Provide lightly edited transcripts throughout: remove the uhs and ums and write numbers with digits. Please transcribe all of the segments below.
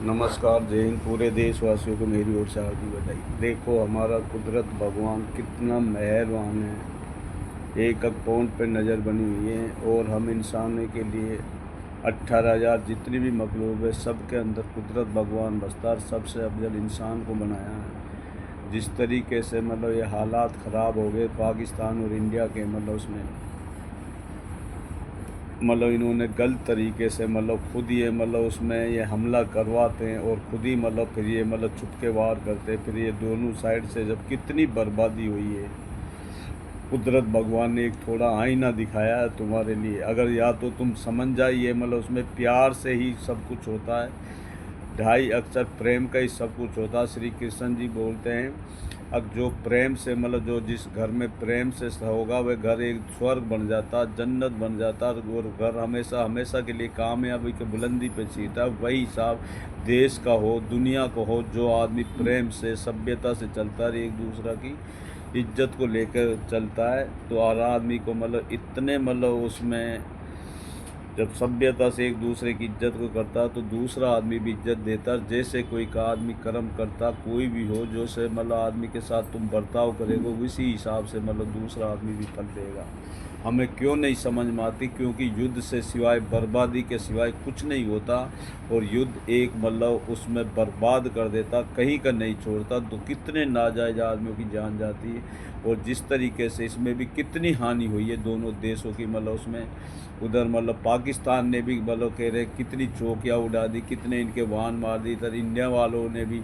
नमस्कार, जय हिंद। पूरे देशवासियों को मेरी ओर से हार्दिक बधाई। देखो, हमारा कुदरत भगवान कितना मेहरबान है। एक एक पौंड पे नज़र बनी हुई है और हम इंसानों के लिए 18,000 जितनी भी मखलूक है, सबके अंदर कुदरत भगवान बसता है। सबसे अफजल इंसान को बनाया है। जिस तरीके से ये हालात ख़राब हो गए पाकिस्तान और इंडिया के, उसमें इन्होंने गलत तरीके से खुद ये उसमें ये हमला करवाते हैं और खुद ही फिर ये छुपके वार करते हैं। फिर ये दोनों साइड से जब कितनी बर्बादी हुई है, कुदरत भगवान ने एक थोड़ा आईना दिखाया है तुम्हारे लिए। अगर या तो तुम समझ जाइए, उसमें प्यार से ही सब कुछ होता है। ढाई अक्षर प्रेम का ही सब कुछ होता है। श्री कृष्ण जी बोलते हैं, अब जो प्रेम से जो जिस घर में प्रेम से होगा वह घर एक स्वर्ग बन जाता, जन्नत बन जाता, और घर हमेशा हमेशा के लिए कामयाबी के बुलंदी पे जीता। वही हिसाब देश का हो, दुनिया को हो। जो आदमी प्रेम से सभ्यता से चलता है, एक दूसरा की इज्जत को लेकर चलता है, तो हर आदमी को इतने उसमें जब सभ्यता से एक दूसरे की इज्जत को करता तो दूसरा आदमी भी इज्जत देता। जैसे कोई का आदमी कर्म करता, कोई भी हो, जो से आदमी के साथ तुम बर्ताव करेगो, उसी हिसाब से दूसरा आदमी भी फल देगा। हमें क्यों नहीं समझ में आती? क्योंकि युद्ध से सिवाय बर्बादी के सिवाय कुछ नहीं होता, और युद्ध एक उसमें बर्बाद कर देता, कहीं का नहीं छोड़ता। तो कितने नाजायज आदमियों की जान जाती है, और जिस तरीके से इसमें भी कितनी हानि हुई है दोनों देशों की। उसमें उधर पाकिस्तान ने भी कह रहे कितनी चौकियाँ उड़ा दी, कितने इनके वाहन मार दी। इधर इंडिया वालों ने भी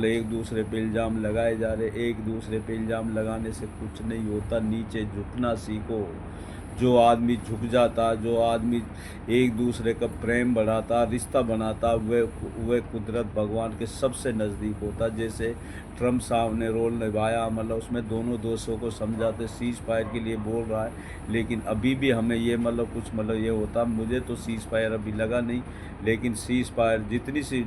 एक दूसरे पे इल्ज़ाम लगाए जा रहे। एक दूसरे पे इल्ज़ाम लगाने से कुछ नहीं होता। नीचे झुकना सीखो। जो आदमी झुक जाता, जो आदमी एक दूसरे का प्रेम बढ़ाता, रिश्ता बनाता, वह कुदरत भगवान के सबसे नज़दीक होता। जैसे ट्रम्प साहब ने रोल निभाया, उसमें दोनों देशों को समझाते, सीज़ फायर के लिए बोल रहा है। लेकिन अभी भी हमें ये कुछ ये होता। मुझे तो सीज़ फायर अभी लगा नहीं, लेकिन सीज़ फायर जितनी सी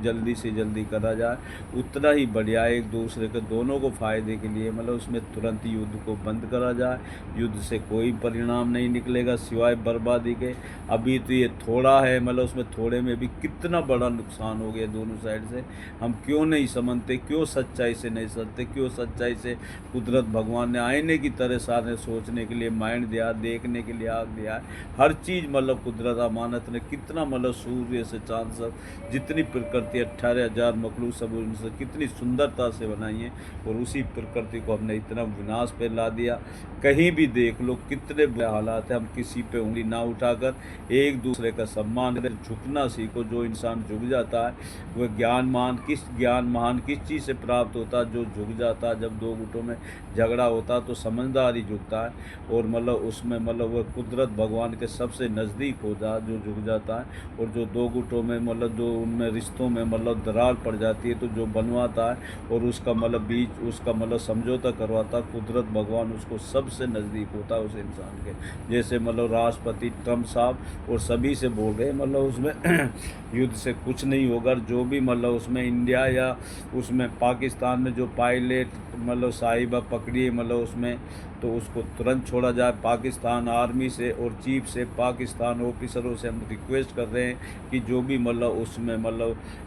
जल्दी करा जाए उतना ही बढ़िया। एक दूसरे के दोनों को फ़ायदे के लिए उसमें तुरंत युद्ध को बंद करा जाए। युद्ध से कोई परिणाम नहीं निकलेगा सिवाय बर्बादी के। अभी तो ये थोड़ा है, उसमें थोड़े में भी कितना बड़ा नुकसान हो गया दोनों साइड से। हम क्यों नहीं समझते? क्यों सच्चाई से नहीं समझते? क्यों सच्चाई से कुदरत भगवान ने आईने की तरह सारे सोचने के लिए माइंड दिया, देखने के लिए आग दिया है। हर चीज़ कुदरत अमानत ने कितना सूर्य से चांद सब जितनी प्रकृति 18,000 मखलूक सब उनसे कितनी सुंदरता से बनाई है, और उसी प्रकृति को हमने इतना विनाश पे ला दिया। कहीं भी देख लो कितने बुरे हालात है। हम किसी पे उंगली ना उठाकर एक दूसरे का सम्मान करें, झुकना सीखो। जो इंसान झुक जाता है वह ज्ञान महान किस चीज़ से प्राप्त होता है? जो झुक जाता है। जब दो गुटों में झगड़ा होता है तो समझदार ही झुकता है, और उसमें वह कुदरत भगवान के सबसे नज़दीक होता है जो झुक जाता है। और जो दो गुटों में जो उनमें रिश्तों में दरार पड़ जाती है, तो जो बनवाता है और उसका बीच उसका समझौता करवाता, कुदरत भगवान उसको सबसे नज़दीक होता है उस इंसान के। जैसे राष्ट्रपति ट्रम्प साहब और सभी से बोल रहे उसमें युद्ध से कुछ नहीं होगा। जो भी उसमें इंडिया या उसमें पाकिस्तान में जो पायलट साहिबा पकड़ी उसमें, तो उसको तुरंत छोड़ा जाए। पाकिस्तान आर्मी से और चीफ से, पाकिस्तान ऑफिसरों से हम रिक्वेस्ट कर रहे हैं कि जो भी उसमें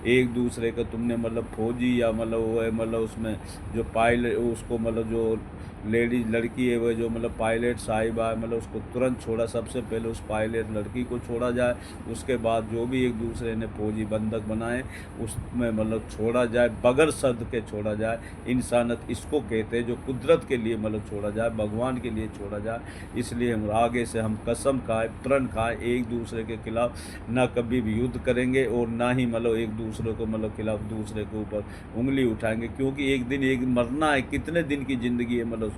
एक दूसरे का तुमने फौजी या वो है उसमें जो पायलट उसको जो लेडीज लड़की है, वह जो पायलट साहिबा है, उसको तुरंत छोड़ा। सबसे पहले उस पायलट लड़की को छोड़ा जाए, उसके बाद जो भी एक दूसरे ने फौजी बंधक बनाए उसमें छोड़ा जाए, बगैर शर्त के छोड़ा जाए। इंसानियत इसको कहते हैं, जो कुदरत के लिए छोड़ा जाए, भगवान के लिए छोड़ा जाए। इसलिए हम आगे से हम कसम खाए, प्रण खाए, एक दूसरे के खिलाफ ना कभी भी युद्ध करेंगे, और ना ही एक दूसरे को खिलाफ दूसरे के ऊपर उंगली उठाएंगे। क्योंकि एक दिन एक मरना है। कितने दिन की ज़िंदगी है उसमें।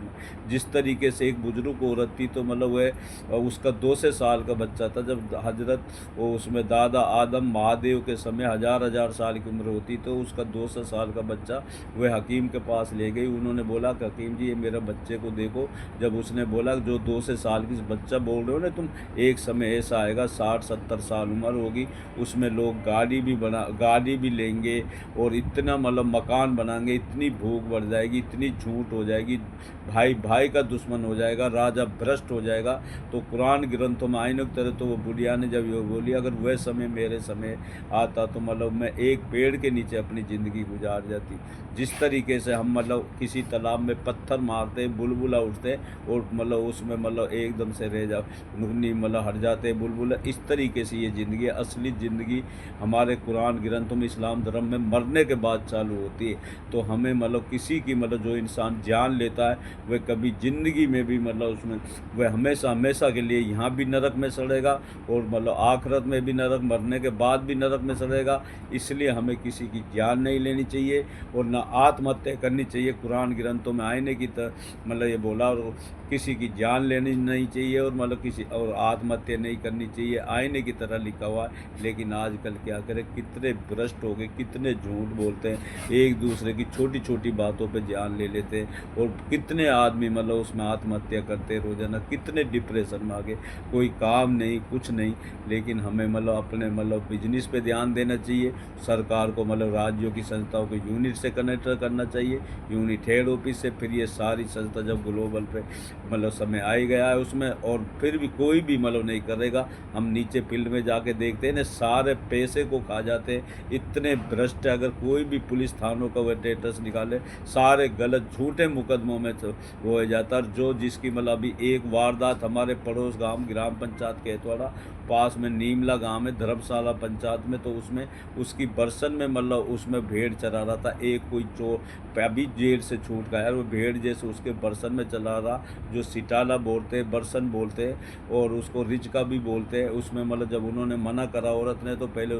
जिस तरीके से एक बुजुर्ग औरत थी, तो वह उसका 200 साल का बच्चा था। जब हजरत वो उसमें दादा आदम महादेव के समय हज़ार साल की उम्र होती, तो उसका 200 साल का बच्चा वह हकीम के पास ले गई। उन्होंने बोला कि हकीम जी, ये मेरे बच्चे को देखो, जब उसने बोला जो 2 से साल की बच्चा बोल रहे हो ना तुम, एक समय ऐसा आएगा 60-70 साल उम्र होगी, उसमें लोग गाड़ी भी लेंगे और इतना मतलब मकान बनाएंगे, इतनी भूख बढ़ जाएगी, इतनी झूठ हो जाएगी, भाई भाई का दुश्मन हो जाएगा, राजा भ्रष्ट हो जाएगा। तो कुरान ग्रंथों में आइनक तरह तो वो बुढ़िया ने जब ये बोली, अगर वह समय मेरे समय आता तो मतलब मैं एक पेड़ के नीचे अपनी ज़िंदगी गुजार जाती। जिस तरीके से हम मतलब किसी तालाब में पत्थर मारते हैं, बुलबुला उठते हैं और मतलब उसमें मतलब एकदम से रह जा नुकनी मतलब हट जाते हैं बुलबुला, इस तरीके से ये ज़िंदगी, असली ज़िंदगी हमारे कुरान ग्रंथों में इस्लाम धर्म में मरने के बाद चालू होती है। तो हमें मतलब किसी की मतलब जो इंसान जान लेता है वह कभी ज़िंदगी में भी मतलब उसमें वह हमेशा हमेशा के लिए यहाँ भी नरक में सड़ेगा और मतलब आखिरत में भी नरक, मरने के बाद भी नरक में सड़ेगा। इसलिए हमें किसी की जान नहीं लेनी चाहिए और ना आत्महत्या करनी चाहिए। कुरान ग्रंथों में आईने की तरह मतलब ये बोला, और किसी की जान लेनी नहीं चाहिए और मतलब किसी और आत्महत्या नहीं करनी चाहिए, आईने की तरह लिखा हुआ है। लेकिन आजकल क्या करें, कितने भ्रष्ट हो गए, कितने झूठ बोलते हैं, एक दूसरे की छोटी छोटी बातों पे जान ले लेते हैं और कितने आदमी मतलब उसमें आत्महत्या करते रोजाना, कितने डिप्रेशन में आ गए, कोई काम नहीं कुछ नहीं। लेकिन हमें मतलब अपने मतलब बिजनेस पे ध्यान देना चाहिए, सरकार को मतलब राज्यों की संस्थाओं को यूनिट से कनेक्ट करना चाहिए, यूनिट हेड ऑफिस से। फिर ये सारी संस्था जब ग्लोबल पे मतलब समय आ ही गया है उसमें, और फिर भी कोई भी मतलब नहीं करेगा। हम नीचे फील्ड में जाके देखते हैं ना, सारे पैसे को खा जाते हैं, इतने भ्रष्ट है। अगर कोई भी पुलिस थानों का वह स्टेटस निकाले, सारे गलत झूठे मुकदमों में तो वो हो जाता है। जो जिसकी मतलब अभी एक वारदात हमारे पड़ोस गांव ग्राम पंचायत केतवाड़ा पास में नीमला गांव में धर्मशाला पंचायत में, तो उसमें उसकी बरसन में मतलब उसमें भेड़ चरा रहा था एक कोई चोर, अभी जेल से छूट गया, वो भेड़ जैसे उसके बरसन में चला रहा, जो सिटाला बोलते हैं, बरसन बोलते हैं और उसको रिच का भी बोलते हैं। उसमें मतलब जब उन्होंने मना करा औरत ने, तो पहले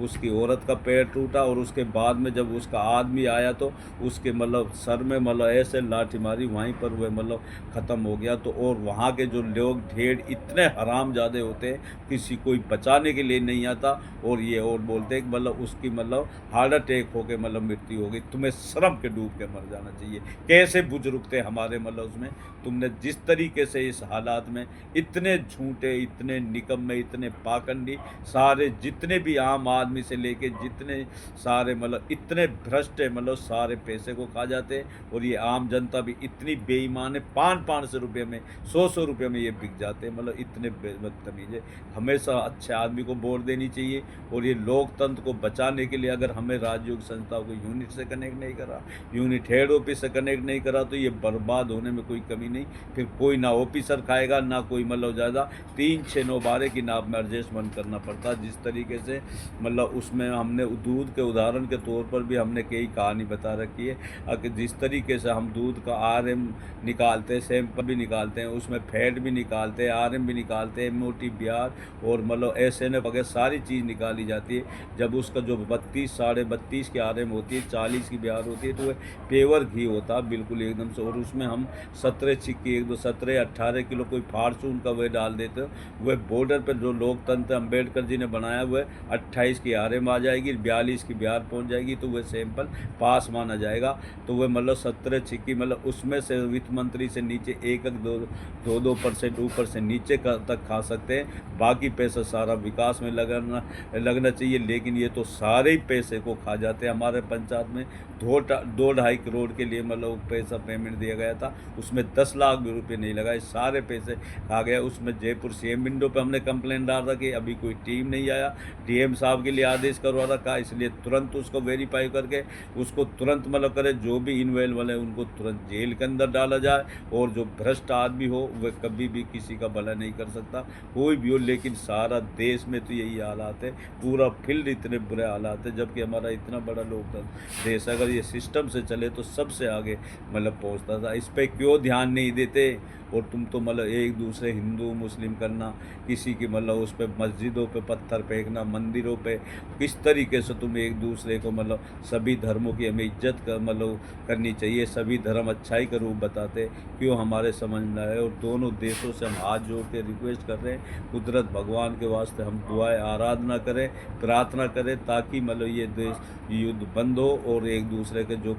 उसकी औरत का पैर टूटा और उसके बाद में जब उसका आदमी आया तो उसके मतलब सर में मतलब ऐसे लाठी मारी, वहीं पर वह मतलब ख़त्म हो गया। तो और वहाँ के जो लोग ढेर इतने हरामजादे होते हैं, किसी कोई बचाने के लिए नहीं आता। और ये और बोलते हैं कि मतलब उसकी मतलब हार्ट अटैक होकर मतलब मृत्यु हो गई। तुम्हें शर्म के डूब के मर जाना चाहिए। कैसे बुजुर्ग थे हमारे मतलब उसमें, तुमने जिस तरीके से इस हालात में इतने झूठे, इतने निकम्मे, इतने पाखंडी, सारे जितने भी आम आदमी से लेके जितने सारे मतलब इतने भ्रष्ट है, मतलब सारे पैसे को खा जाते हैं। और ये आम जनता भी इतनी बेईमान है, 500 रुपये में, 100 रुपये में ये बिक जाते हैं, मतलब इतने बदतमीज है। हमेशा अच्छे आदमी को वोट देनी चाहिए। और ये लोकतंत्र को बचाने के लिए अगर हमें राज्यों की संस्थाओं को यूनिट से कनेक्ट नहीं करा, यूनिट हेड ऑफिस से कनेक्ट नहीं करा, तो ये बर्बाद होने में कोई कमी नहीं। फिर कोई ना ऑफिसर खाएगा ना कोई मतलब ज़्यादा 3-6-9-12 की नाप में एडजस्टमेंट करना पड़ता। जिस तरीके से मतलब उसमें हमने दूध के उदाहरण के तौर पर भी हमने कई कहानी बता रखी है। अगर जिस तरीके से हम दूध का RM निकालते हैं, सैंपल भी निकालते हैं, उसमें फैट भी निकालते हैं, RM भी निकालते हैं, मोटी ब्यार और मतलब SNF वगैरह सारी चीज़ निकाली जाती है। जब उसका जो 32 साढ़े 32 की RM होती है, 40 की ब्यार होती है, तो वह पेवर घी होता है बिल्कुल एकदम से। और उसमें हम 17 छिक्की 1 2 17-18 किलो कोई फार्चून का वह डाल देते हो, वह बॉर्डर पर जो लोकतंत्र अम्बेडकर जी ने बनाया हुआ है, 28 की RM आ जाएगी, 42 की ब्यार पहुंच जाएगी, तो वह सैंपल पास माना जाएगा। तो वह मतलब 17 छिक्की मतलब उसमें से वित्त मंत्री से नीचे 1-2% ऊपर से नीचे तक खा सकते हैं। बाकी पैसा सारा विकास में लगना चाहिए। लेकिन ये तो सारे ही पैसे को खा जाते हैं। हमारे पंचायत में 2-2.5 करोड़ के लिए मतलब पैसा पेमेंट दिया गया था, उसमें 10 लाख भी रुपये नहीं लगा, ये सारे पैसे खा गया। उसमें जयपुर CM विंडो पे हमने कंप्लेंट डाल रखी, अभी कोई टीम नहीं आया, DM साहब के लिए आदेश करवा रखा, इसलिए तुरंत उसको वेरीफाई करके उसको तुरंत मतलब करे, जो भी इन्वॉल्व वाले उनको तुरंत जेल के अंदर डाला जाए। और जो भ्रष्ट आदमी हो वह कभी भी किसी का भला नहीं कर सकता, कोई भी हो। लेकिन सारा देश में तो यही हालात है, पूरा फील्ड इतने बुरे हालात है, जबकि हमारा इतना बड़ा लोकतंत्र देश, अगर ये सिस्टम से चले तो सबसे आगे मतलब पहुंचता था। इस पर क्यों ध्यान नहीं देते। और तुम तो मतलब एक दूसरे हिंदू मुस्लिम करना, किसी की मतलब उस पे मस्जिदों पे पत्थर फेंकना, मंदिरों पे किस तरीके से तुम एक दूसरे को मतलब सभी धर्मों की हमें इज्जत कर मतलब करनी चाहिए, सभी धर्म अच्छाई का रूप बताते, क्यों हमारे समझ में आए। और दोनों देशों से हम हाथ जोड़ के रिक्वेस्ट कर रहे हैं, कुदरत भगवान के वास्ते हम दुआएं आराधना करें, प्रार्थना करें, ताकि मतलब ये देश युद्ध बंद हो और एक दूसरे के जो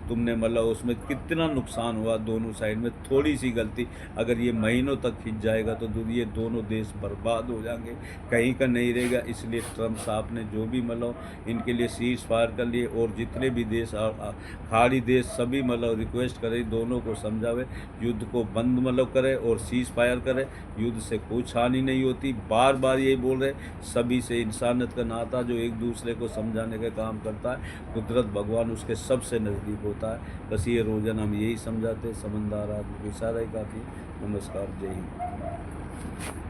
तुमने मतलब उसमें कितना नुकसान हुआ दोनों साइड में, थोड़ी सी गलती अगर ये महीनों तक खिंच जाएगा तो ये दोनों देश बर्बाद हो जाएंगे, कहीं का नहीं रहेगा। इसलिए ट्रम्प साहब ने जो भी मतलब इनके लिए सीज फायर कर लिए, और जितने भी देश खाड़ी देश सभी मतलब रिक्वेस्ट करें, दोनों को समझावे, युद्ध को बंद मतलब करे और सीज फायर करे। युद्ध से कुछ हानि नहीं होती, बार बार यही बोल रहे, सभी से इंसानियत का नाता जो एक दूसरे को समझाने का काम करता है, कुदरत भगवान उसके सबसे नज़दीक होता है। बस ये रोज़ाना हम यही समझाते, समझदार आदमी को इशारा ही काफ़ी। नमस्कार, जय हिंद।